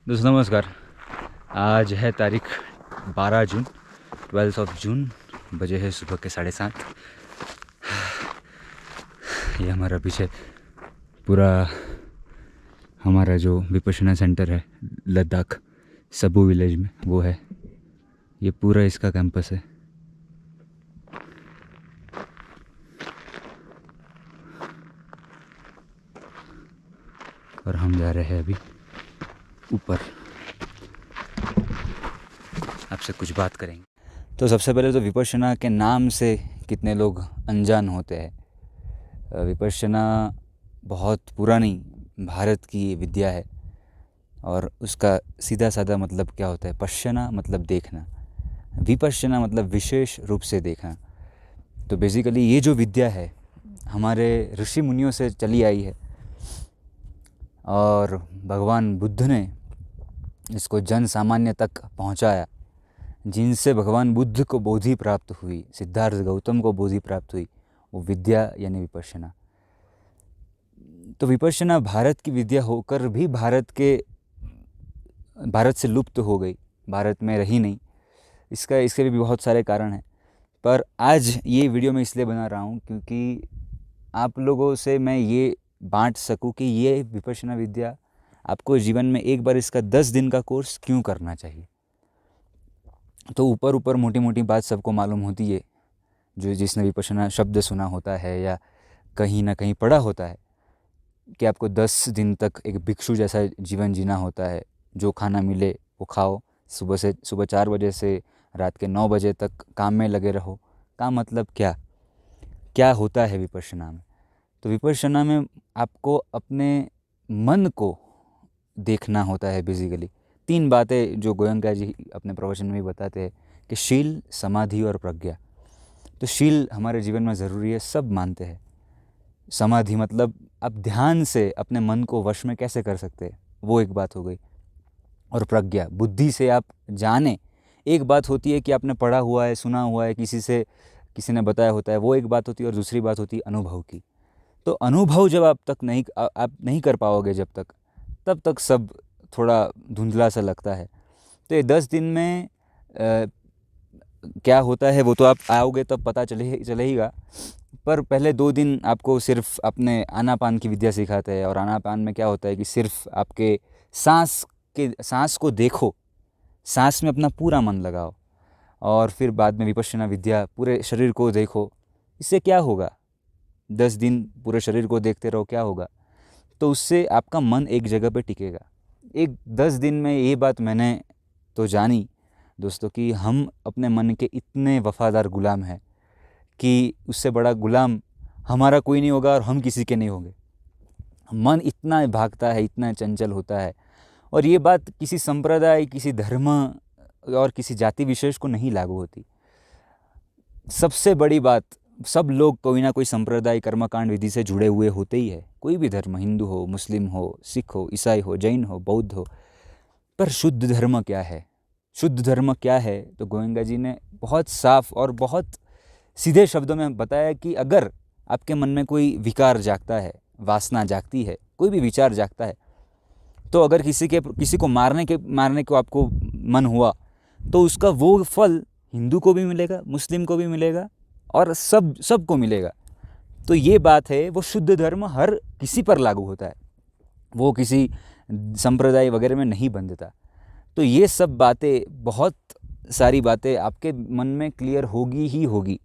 दोस्तों नमस्कार। आज है तारीख 12 जून, 12 जून। बजे है सुबह के 7:30। ये हमारा पीछे पूरा हमारा जो विपश्यना सेंटर है लद्दाख सबू विलेज में, वो है। ये पूरा इसका कैंपस है। और हम जा रहे हैं अभी ऊपर, आपसे कुछ बात करेंगे। तो सबसे पहले तो विपश्यना के नाम से कितने लोग अनजान होते हैं। विपश्यना बहुत पुरानी भारत की विद्या है और उसका सीधा साधा मतलब क्या होता है? पश्यना मतलब देखना, विपश्यना मतलब विशेष रूप से देखना। तो बेसिकली ये जो विद्या है हमारे ऋषि मुनियों से चली आई है और भगवान बुद्ध ने इसको जन सामान्य तक पहुंचाया, जिनसे भगवान बुद्ध को बोधि प्राप्त हुई, सिद्धार्थ गौतम को बोधि प्राप्त हुई, वो विद्या यानी विपश्यना। तो विपश्यना भारत की विद्या होकर भी भारत से लुप्त हो गई, भारत में रही नहीं। इसके भी बहुत सारे कारण हैं, पर आज ये वीडियो मैं इसलिए बना रहा हूँ क्योंकि आप लोगों से मैं ये बांट सकूँ कि ये विपश्यना विद्या आपको जीवन में एक बार इसका 10 दिन का कोर्स क्यों करना चाहिए। तो ऊपर ऊपर मोटी मोटी बात सबको मालूम होती है, जो जिसने विपश्यना शब्द सुना होता है या कहीं ना कहीं पढ़ा होता है कि आपको 10 दिन तक एक भिक्षु जैसा जीवन जीना होता है। जो खाना मिले वो खाओ, सुबह 4 बजे से रात के 9 बजे तक काम में लगे रहो। काम मतलब क्या क्या होता है विपश्यना में? तो विपश्यना में आपको अपने मन को देखना होता है। बेसिकली 3 बातें जो गोयंका जी अपने प्रवचन में भी बताते हैं कि शील, समाधि और प्रज्ञा। तो शील हमारे जीवन में ज़रूरी है, सब मानते हैं। समाधि मतलब आप ध्यान से अपने मन को वश में कैसे कर सकते हैं, वो एक बात हो गई। और प्रज्ञा, बुद्धि से आप जाने। एक बात होती है कि आपने पढ़ा हुआ है, सुना हुआ है, किसी ने बताया होता है, वो एक बात होती है। और दूसरी बात होती है अनुभव की। तो अनुभव जब आप नहीं कर पाओगे तब तक सब थोड़ा धुंधला सा लगता है। तो ये 10 दिन में क्या होता है वो तो आप आओगे तब पता चलेगा। पर पहले 2 दिन आपको सिर्फ अपने आनापान की विद्या सिखाते हैं। और आनापान में क्या होता है कि सिर्फ आपके सांस को देखो, सांस में अपना पूरा मन लगाओ। और फिर बाद में विपश्यना विद्या, पूरे शरीर को देखो। इससे क्या होगा? 10 दिन पूरे शरीर को देखते रहो, क्या होगा? तो उससे आपका मन एक जगह पे टिकेगा। 10 दिन में ये बात मैंने तो जानी दोस्तों कि हम अपने मन के इतने वफादार गुलाम हैं कि उससे बड़ा गुलाम हमारा कोई नहीं होगा और हम किसी के नहीं होंगे। मन इतना भागता है, इतना चंचल होता है। और ये बात किसी संप्रदाय, किसी धर्म और किसी जाति विशेष को नहीं लागू होती। सबसे बड़ी बात, सब लोग कोई ना कोई संप्रदाय, कर्मकांड विधि से जुड़े हुए होते ही है। कोई भी धर्म, हिंदू हो, मुस्लिम हो, सिख हो, ईसाई हो, जैन हो, बौद्ध हो। पर शुद्ध धर्म क्या है? शुद्ध धर्म क्या है? तो गोयंका जी ने बहुत साफ और बहुत सीधे शब्दों में बताया कि अगर आपके मन में कोई विकार जागता है, वासना जागती है, कोई भी विचार जागता है, तो अगर किसी को मारने को आपको मन हुआ, तो उसका वो फल हिंदू को भी मिलेगा, मुस्लिम को भी मिलेगा और सबको मिलेगा। तो ये बात है, वो शुद्ध धर्म हर किसी पर लागू होता है, वो किसी संप्रदाय वगैरह में नहीं बंधता। तो ये सब बातें, बहुत सारी बातें आपके मन में क्लियर होगी ही होगी।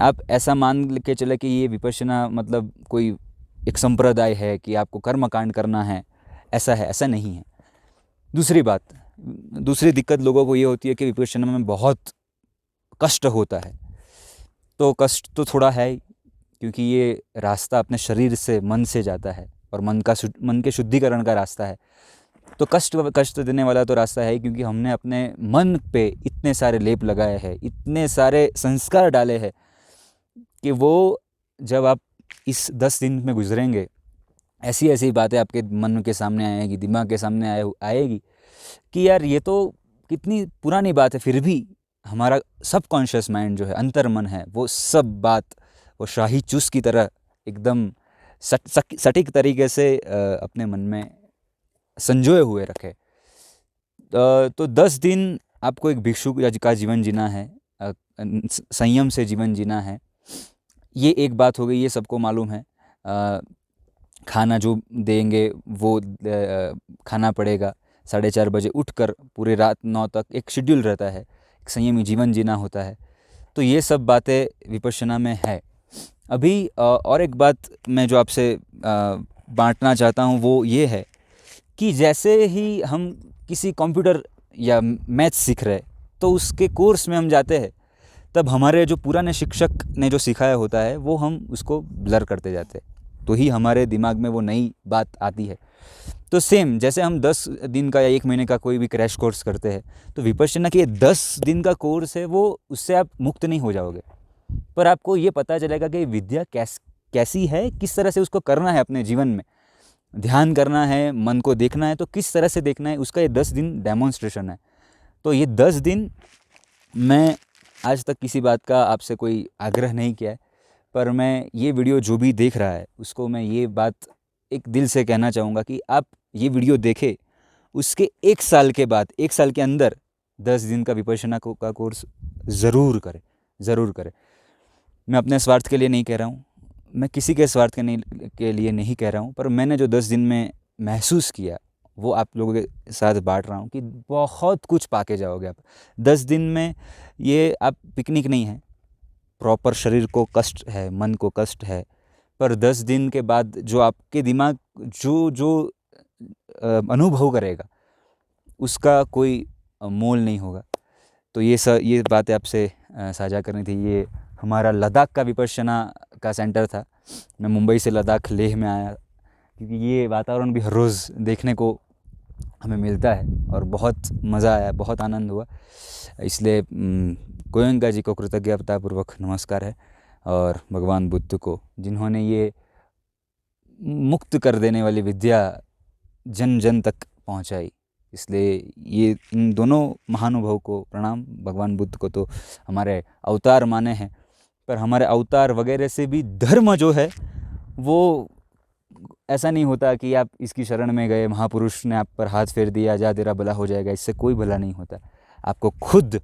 आप ऐसा मान के चले कि ये विपश्यना मतलब कोई एक संप्रदाय है कि आपको कर्मकांड करना है, ऐसा है, ऐसा नहीं है। दूसरी दिक्कत लोगों को ये होती है कि विपश्यना में बहुत कष्ट होता है। तो कष्ट तो थोड़ा है ही, क्योंकि ये रास्ता अपने शरीर से, मन से जाता है और मन के शुद्धिकरण का रास्ता है। तो कष्ट देने वाला तो रास्ता है ही, क्योंकि हमने अपने मन पे इतने सारे लेप लगाए हैं, इतने सारे संस्कार डाले हैं कि वो जब आप इस 10 दिन में गुजरेंगे, ऐसी ऐसी बातें आपके मन के सामने आएगी, दिमाग के सामने आएगी कि यार ये तो कितनी पुरानी बात है। फिर भी हमारा सबकॉन्शियस माइंड जो है, अंतर मन है, वो सब बात वो शाही चूस की तरह एकदम सटीक तरीके से अपने मन में संजोए हुए रखे। तो 10 दिन आपको एक भिक्षु का जीवन जीना है, संयम से जीवन जीना है। ये एक बात हो गई, ये सबको मालूम है। खाना जो देंगे वो खाना पड़ेगा। 4:30 बजे उठकर पूरे रात 9 तक एक शेड्यूल रहता है, एक संयमी जीवन जीना होता है। तो ये सब बातें विपश्यना में है। अभी और एक बात मैं जो आपसे बांटना चाहता हूँ वो ये है कि जैसे ही हम किसी कंप्यूटर या मैथ्स सीख रहे तो उसके कोर्स में हम जाते हैं, तब हमारे जो पुराने शिक्षक ने जो सिखाया होता है वो हम उसको ब्लर करते जाते हैं, तो ही हमारे दिमाग में वो नई बात आती है। तो सेम जैसे हम 10 दिन का या 1 महीने का कोई भी क्रैश कोर्स करते हैं, तो विपश्यना की ये 10 दिन का कोर्स है, वो उससे आप मुक्त नहीं हो जाओगे, पर आपको ये पता चलेगा कि विद्या कैसी है, किस तरह से उसको करना है, अपने जीवन में ध्यान करना है, मन को देखना है तो किस तरह से देखना है, उसका ये 10 दिन डेमोन्स्ट्रेशन है। तो ये 10 दिन मैं आज तक किसी बात का आपसे कोई आग्रह नहीं किया है, पर मैं ये वीडियो जो भी देख रहा है उसको मैं ये बात एक दिल से कहना चाहूँगा कि आप ये वीडियो देखें, उसके 1 साल के बाद, 1 साल के अंदर 10 दिन का विपश्यना का कोर्स ज़रूर करें, ज़रूर करें। मैं अपने स्वार्थ के लिए नहीं कह रहा हूँ, मैं किसी के स्वार्थ के लिए नहीं कह रहा हूँ, पर मैंने जो 10 दिन में महसूस किया वो आप लोगों के साथ बांट रहा हूँ कि बहुत कुछ पाके जाओगे आप 10 दिन में। ये आप पिकनिक नहीं है, प्रॉपर शरीर को कष्ट है, मन को कष्ट है, पर 10 दिन के बाद जो आपके दिमाग जो अनुभव करेगा उसका कोई मोल नहीं होगा। तो ये बातें आपसे साझा करनी थी। ये हमारा लद्दाख का विपश्यना का सेंटर था। मैं मुंबई से लद्दाख लेह में आया क्योंकि ये वातावरण भी हर रोज़ देखने को हमें मिलता है और बहुत मज़ा आया, बहुत आनंद हुआ। इसलिए गोयंका जी को कृतज्ञतापूर्वक नमस्कार है, और भगवान बुद्ध को, जिन्होंने ये मुक्त कर देने वाली विद्या जन जन तक पहुंचाई। इसलिए ये इन दोनों महानुभाव को प्रणाम। भगवान बुद्ध को तो हमारे अवतार माने हैं, पर हमारे अवतार वगैरह से भी धर्म जो है वो ऐसा नहीं होता कि आप इसकी शरण में गए, महापुरुष ने आप पर हाथ फेर दिया, जा तेरा भला हो जाएगा, इससे कोई भला नहीं होता। आपको खुद,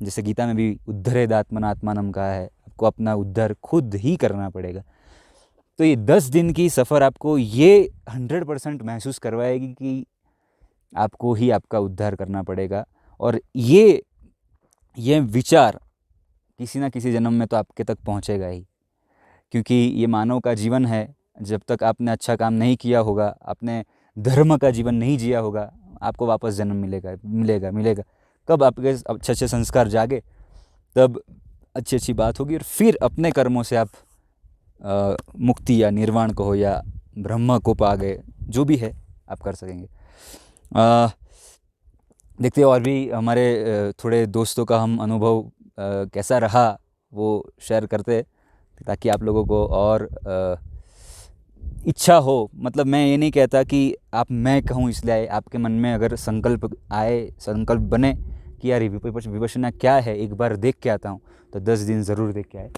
जैसे गीता में भी उद्धरेद आत्मनात्मानम कहा है, आपको अपना उद्धार खुद ही करना पड़ेगा। तो ये 10 दिन की सफ़र आपको ये 100% महसूस करवाएगी कि आपको ही आपका उद्धार करना पड़ेगा, और ये विचार किसी ना किसी जन्म में तो आपके तक पहुंचेगा ही, क्योंकि ये मानव का जीवन है। जब तक आपने अच्छा काम नहीं किया होगा, आपने धर्म का जीवन नहीं जिया होगा, आपको वापस जन्म मिलेगा। कब आपके अच्छे संस्कार जागे तब अच्छी बात होगी, और फिर अपने कर्मों से आप मुक्ति या निर्वाण को हो या ब्रह्म को पा गए, जो भी है आप कर सकेंगे। देखते और भी हमारे थोड़े दोस्तों का हम अनुभव कैसा रहा वो शेयर करते, ताकि आप लोगों को और इच्छा हो। मतलब मैं ये नहीं कहता कि मैं कहूँ इसलिए आए, आपके मन में अगर संकल्प आए, संकल्प बने कि यार विपश्यना क्या है, एक बार देख के आता हूँ, तो 10 दिन ज़रूर देख के आए।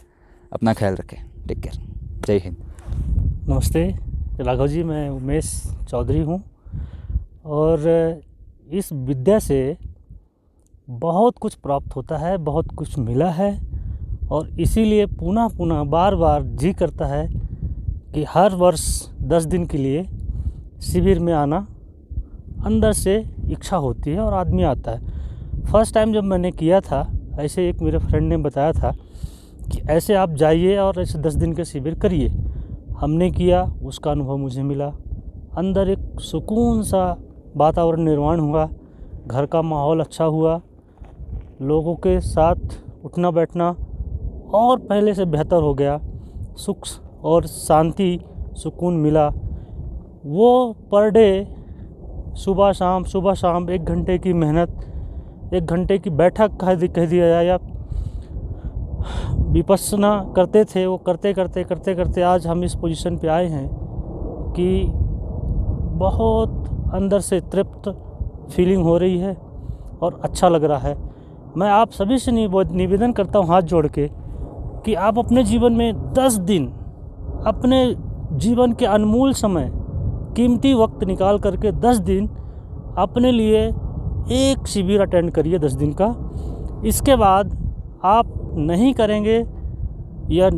अपना ख्याल रखें, टेक केयर, जय हिंद। नमस्ते राघव जी, मैं उमेश चौधरी हूँ, और इस विद्या से बहुत कुछ प्राप्त होता है, बहुत कुछ मिला है, और इसीलिए पुनः बार बार जी करता है कि हर वर्ष 10 दिन के लिए शिविर में आना। अंदर से इच्छा होती है और आदमी आता है। फर्स्ट टाइम जब मैंने किया था, ऐसे एक मेरे फ्रेंड ने बताया था कि ऐसे आप जाइए और ऐसे 10 दिन का शिविर करिए। हमने किया, उसका अनुभव मुझे मिला। अंदर एक सुकून सा वातावरण निर्माण हुआ, घर का माहौल अच्छा हुआ, लोगों के साथ उठना बैठना और पहले से बेहतर हो गया, सुख और शांति, सुकून मिला। वो पर डे सुबह शाम 1 घंटे की मेहनत, 1 घंटे की बैठक कह दिया जाए, या विपश्यना करते थे, वो करते आज हम इस पोजीशन पे आए हैं कि बहुत अंदर से तृप्त फीलिंग हो रही है और अच्छा लग रहा है। मैं आप सभी से निवेदन करता हूँ हाथ जोड़ के कि आप अपने जीवन में 10 दिन, अपने जीवन के अनमोल समय, कीमती वक्त निकाल करके 10 दिन अपने लिए एक शिविर अटेंड करिए 10 दिन का। इसके बाद आप नहीं करेंगे या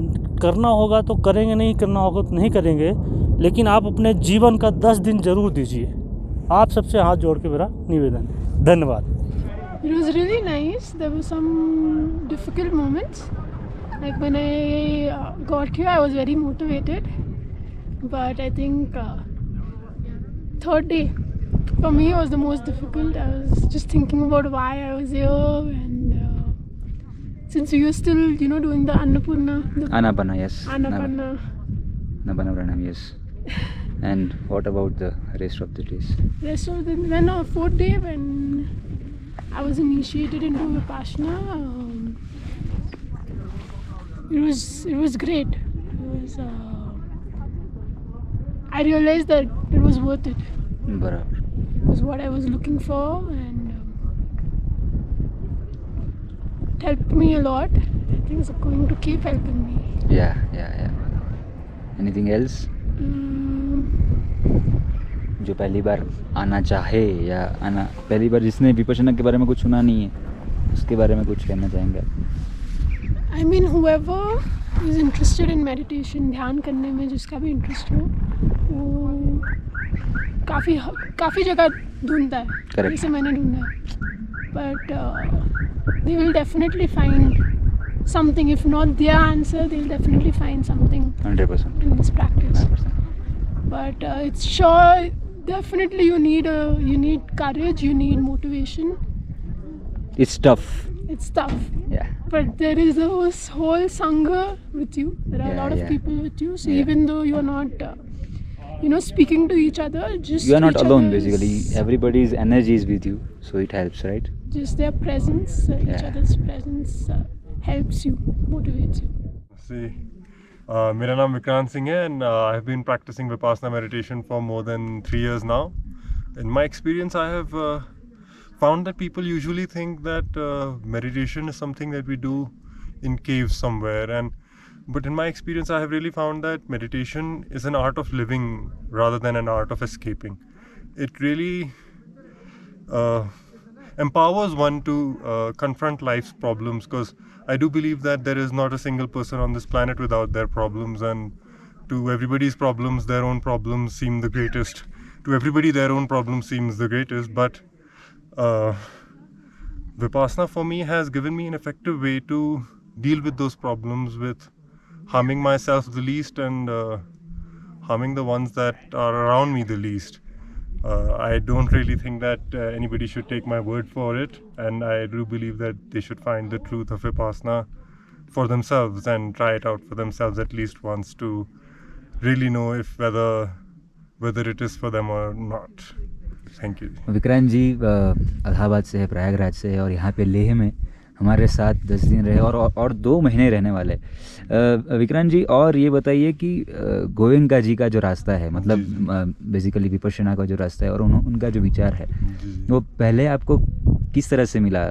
करना होगा तो करेंगे, नहीं करना होगा तो नहीं करेंगे, लेकिन आप अपने जीवन का 10 दिन ज़रूर दीजिए। आप सबसे हाथ जोड़ के मेरा निवेदन है। धन्यवाद। It was really nice. There were some difficult moments. Like when I got here, I was very motivated. But I think third day for me was the most difficult. I was just thinking about why I was here, and since we were still, doing the Annapurna, the Anapana, yes. Annapurna. Napana Pranam, yes. And what about the rest of the days? Rest of the when fourth day when I was initiated into Vipassana, it was great. I realized that it was worth it. बराबर. It was what I was looking for, and it helped me a lot. I think it's going to keep helping me. Yeah. Anything else? जो पहली बार आना चाहे या आना पहली बार जिसने विपश्यना के बारे में कुछ सुना नहीं है उसके बारे में कुछ कहना चाहेंगे आप? I mean, whoever is interested in meditation, ध्यान करने में जिसका भी इंटरेस्ट हो, वो काफ़ी जगह ढूंढता है, Correct. जैसे मैंने ढूंढा है, but they will definitely find something. If not their answer, they'll definitely find something 100%. in this practice. 100%. But it's sure, definitely you need courage, you need motivation. It's tough. It's tough. Yeah. But there is a whole sangha with you. There are a lot of Yeah. people with you. So Yeah. even though you are not, speaking to each other, just You are not each alone other's- basically. Everybody's energy is with you, so it helps, right? Just their presence, each Yeah. other's presence helps you, motivates you. See, मेरा नाम विक्रांत सिंह है and I have been practicing Vipassana meditation for more than 3 years now. In my experience, I have found that people usually think that meditation is something that we do in caves somewhere, but in my experience, I have really found that meditation is an art of living rather than an art of escaping. It really empowers one to confront life's problems, because I do believe that there is not a single person on this planet without their problems, and to everybody's problems, their own problems seem the greatest. To everybody, their own problem seems the greatest, but Vipassana for me has given me an effective way to deal with those problems with harming myself the least and harming the ones that are around me the least. I don't really think that anybody should take my word for it, and I do believe that they should find the truth of Vipassana for themselves and try it out for themselves at least once to really know if whether it is for them or not. Thank you. Vikrant जी इलाहाबाद से है, प्रयागराज से है और यहाँ पे लेह में हमारे साथ 10 दिन रहे और 2 महीने रहने वाले। विक्रांत जी, और ये बताइए कि गोयंका जी का जो रास्ता है, मतलब बेसिकली विपश्यना का जो रास्ता है और उनका जो विचार है, वो पहले आपको किस तरह से मिला,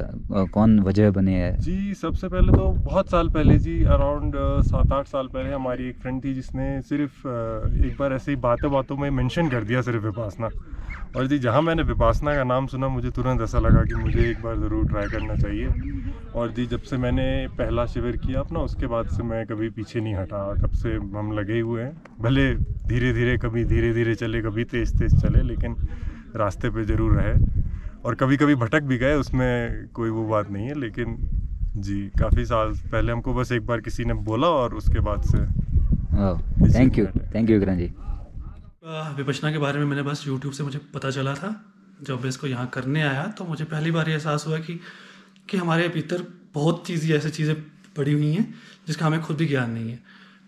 कौन वजह बने है? जी, सबसे पहले तो बहुत साल पहले जी, अराउंड 7-8 साल पहले हमारी एक फ्रेंड थी जिसने सिर्फ एक बार ऐसे ही बातों में मेंशन कर दिया सिर्फ विपासना। और जी, जहाँ मैंने विपासना का नाम सुना मुझे तुरंत ऐसा लगा कि मुझे एक बार ज़रूर ट्राई करना चाहिए। और जी, जब से मैंने पहला शिविर किया अपना, उसके बाद से मैं कभी पीछे नहीं हटा। तब से हम लगे हुए हैं, भले धीरे धीरे, कभी धीरे धीरे चले, कभी तेज़ चले, लेकिन रास्ते पे ज़रूर रहे। और कभी कभी भटक भी गए, उसमें कोई वो बात नहीं है, लेकिन जी काफ़ी साल पहले हमको बस एक बार किसी ने बोला और उसके बाद से। थैंक यू विक्रांत जी। विपश्यना के बारे में मैंने बस यूट्यूब से मुझे पता चला था। जब मैं इसको यहाँ करने आया तो मुझे पहली बार ये एहसास हुआ कि हमारे भीतर बहुत चीज़ें ऐसी चीज़ें पड़ी हुई हैं जिसका हमें खुद भी ज्ञान नहीं है।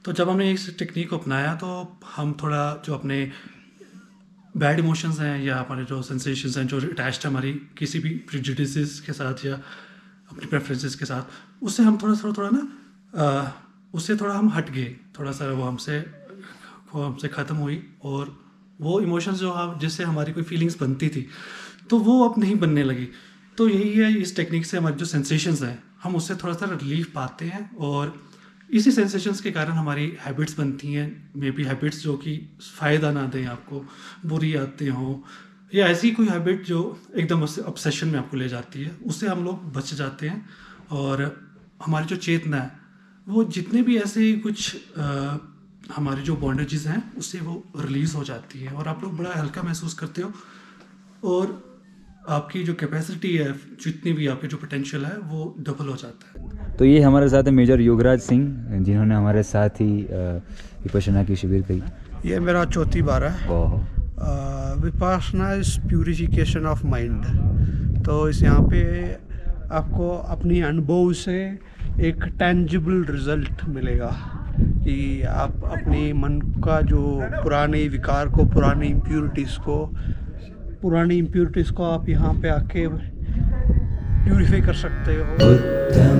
तो जब हमने इस टेक्निक को अपनाया तो हम थोड़ा जो अपने बैड इमोशंस हैं या हमारे जो सेंसेशंस हैं जो अटैच्ड है हमारी किसी भी प्रेजुडिसेस के साथ या अपनी प्रेफरेंसेस के साथ, उससे हम थोड़ा ना उससे थोड़ा हम हट गए, थोड़ा सा वो हमसे ख़त्म हुई। और वो इमोशंस जो हम जिससे हमारी कोई फीलिंग्स बनती थी तो वो अब नहीं बनने लगी। तो यही है, इस टेक्निक से हमारे जो सेंसेशंस हैं हम उससे थोड़ा सा रिलीफ पाते हैं और इसी सेंसेशंस के कारण हमारी हैबिट्स बनती हैं। मे बी हैबिट्स जो कि फ़ायदा ना दें आपको, बुरी आदतें हों या ऐसी कोई हैबिट जो एकदम ऑब्सेशन में आपको ले जाती है, उससे हम लोग बच जाते हैं। और हमारी जो चेतना है वो जितने भी ऐसे कुछ हमारी जो बॉन्डेजेस हैं उससे वो रिलीज़ हो जाती है और आप लोग बड़ा हल्का महसूस करते हो और आपकी जो कैपेसिटी है, जितनी भी आपके जो पोटेंशियल है वो डबल हो जाता है। तो ये हमारे साथ है मेजर योगराज सिंह, जिन्होंने हमारे साथ ही विपश्यना की शिविर की। ये मेरा चौथी बार है। Vipassana is purification of mind. तो इस यहाँ पे आपको अपनी अनुभव से एक टेंजिबल रिजल्ट मिलेगा कि आप अपने मन का जो पुराने विकार को, पुरानी इम्प्योरिटीज़ को आप यहाँ पे आके प्यूरिफाई कर सकते हो। बुद्धं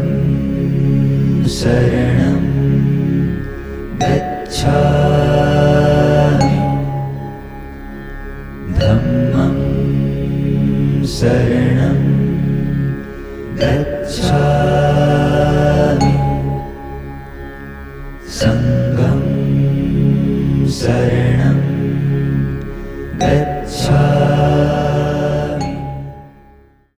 शरणं गच्छामि, धम्मं शरणं गच्छामि, संघं शरणं